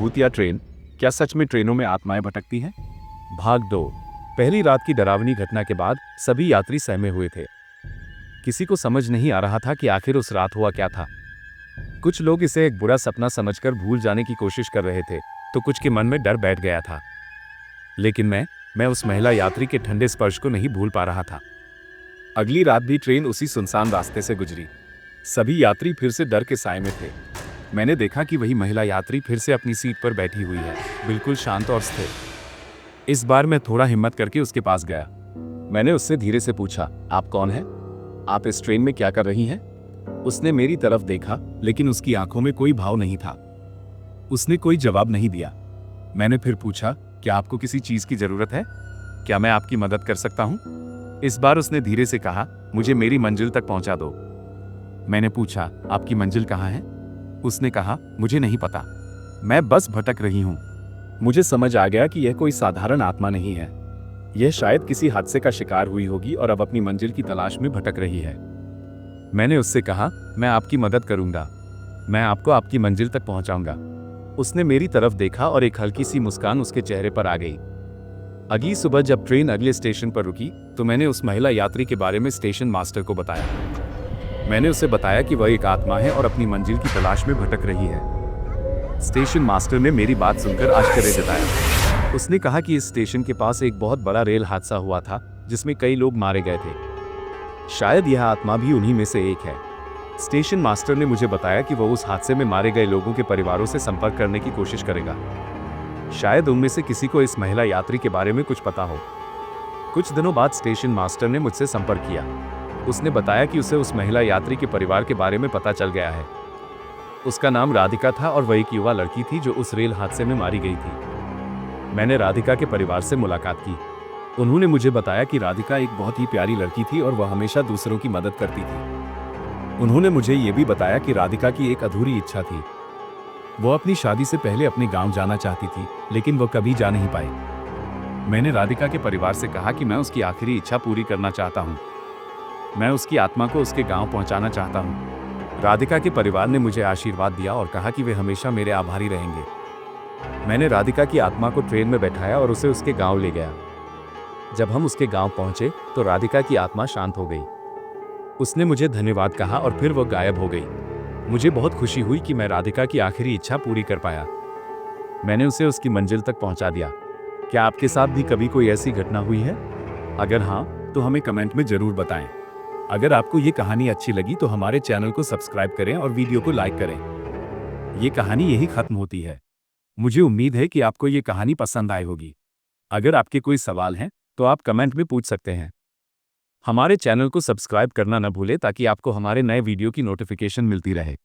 भूत या ट्रेन, क्या सच में ट्रेनों में आत्माएं भटकती हैं? भाग 2। पहली रात की डरावनी घटना के बाद सभी यात्री सहमे हुए थे। किसी को समझ नहीं आ रहा था कि आखिर उस रात हुआ क्या था। कुछ लोग इसे एक बुरा सपना समझकर भूल जाने की कोशिश कर रहे थे, तो कुछ के मन में डर बैठ गया था। लेकिन मैं उस महिला यात्री के ठंडे स्पर्श को नहीं भूल पा रहा था। अगली रात भी ट्रेन उसी सुनसान रास्ते से गुजरी। सभी यात्री फिर से डर के साए में थे। मैंने देखा कि वही महिला यात्री फिर से अपनी सीट पर बैठी हुई है, बिल्कुल शांत और स्थिर। इस बार मैं थोड़ा हिम्मत करके उसके पास गया। मैंने उससे धीरे से पूछा, आप कौन हैं? आप इस ट्रेन में क्या कर रही हैं? उसने मेरी तरफ देखा, लेकिन उसकी आंखों में कोई भाव नहीं था। उसने कोई जवाब नहीं दिया। मैंने फिर पूछा, क्या आपको किसी चीज की जरूरत है? क्या मैं आपकी मदद कर सकता हूं? इस बार उसने धीरे से कहा, मुझे मेरी मंजिल तक पहुंचा दो। मैंने पूछा, आपकी मंजिल कहाँ है? उसने कहा, मुझे नहीं पता, मैं बस भटक रही हूं। मुझे समझ आ गया कि यह कोई साधारण आत्मा नहीं है। यह शायद किसी हादसे का शिकार हुई होगी और अब अपनी मंजिल की तलाश में भटक रही है। मैंने उससे कहा, मैं आपकी मदद करूंगा, मैं आपको आपकी मंजिल तक पहुंचाऊंगा। उसने मेरी तरफ देखा और एक हल्की सी मुस्कान उसके चेहरे पर आ गई। अगली सुबह जब ट्रेन अगले स्टेशन पर रुकी, तो मैंने उस महिला यात्री के बारे में स्टेशन मास्टर को बताया। मैंने उसे बताया कि वह एक आत्मा है और अपनी मंजिल की तलाश में भटक रही है। स्टेशन मास्टर ने मेरी बात सुनकर आश्चर्य जताया। उसने कहा कि इस स्टेशन के पास एक बहुत बड़ा रेल हादसा हुआ था, जिसमें कई लोग मारे गए थे। शायद यह आत्मा भी उन्हीं में से एक है। स्टेशन मास्टर ने मुझे बताया कि वह उस हादसे में मारे गए लोगों के परिवारों से संपर्क करने की कोशिश करेगा। शायद उनमें से किसी को इस महिला यात्री के बारे में कुछ पता हो। कुछ दिनों बाद स्टेशन मास्टर ने मुझसे संपर्क किया। उसने बताया कि उसे उस महिला यात्री के परिवार के बारे में पता चल गया है। उसका नाम राधिका था और वह एक युवा लड़की थी जो उस रेल हादसे में मारी गई थी। मैंने राधिका के परिवार से मुलाकात की। उन्होंने मुझे बताया कि राधिका एक बहुत ही प्यारी लड़की थी और वह हमेशा दूसरों की मदद करती थी। उन्होंने मुझे ये भी बताया कि राधिका की एक अधूरी इच्छा थी। वो अपनी शादी से पहले अपने गांव जाना चाहती थी, लेकिन वो कभी जा नहीं पाई। मैंने राधिका के परिवार से कहा कि मैं उसकी आखिरी इच्छा पूरी करना चाहता हूँ। मैं उसकी आत्मा को उसके गांव पहुंचाना चाहता हूं। राधिका के परिवार ने मुझे आशीर्वाद दिया और कहा कि वे हमेशा मेरे आभारी रहेंगे। मैंने राधिका की आत्मा को ट्रेन में बैठाया और उसे उसके गांव ले गया। जब हम उसके गांव पहुंचे तो राधिका की आत्मा शांत हो गई। उसने मुझे धन्यवाद कहा और फिर वो गायब हो गई। मुझे बहुत खुशी हुई कि मैं राधिका की आखिरी इच्छा पूरी कर पाया। मैंने उसे उसकी मंजिल तक पहुंचा दिया। क्या आपके साथ भी कभी कोई ऐसी घटना हुई है? अगर हाँ, तो हमें कमेंट में जरूर बताएं। अगर आपको ये कहानी अच्छी लगी तो हमारे चैनल को सब्सक्राइब करें और वीडियो को लाइक करें। ये कहानी यही खत्म होती है। मुझे उम्मीद है कि आपको ये कहानी पसंद आई होगी। अगर आपके कोई सवाल हैं तो आप कमेंट में पूछ सकते हैं। हमारे चैनल को सब्सक्राइब करना न भूलें ताकि आपको हमारे नए वीडियो की नोटिफिकेशन मिलती रहे।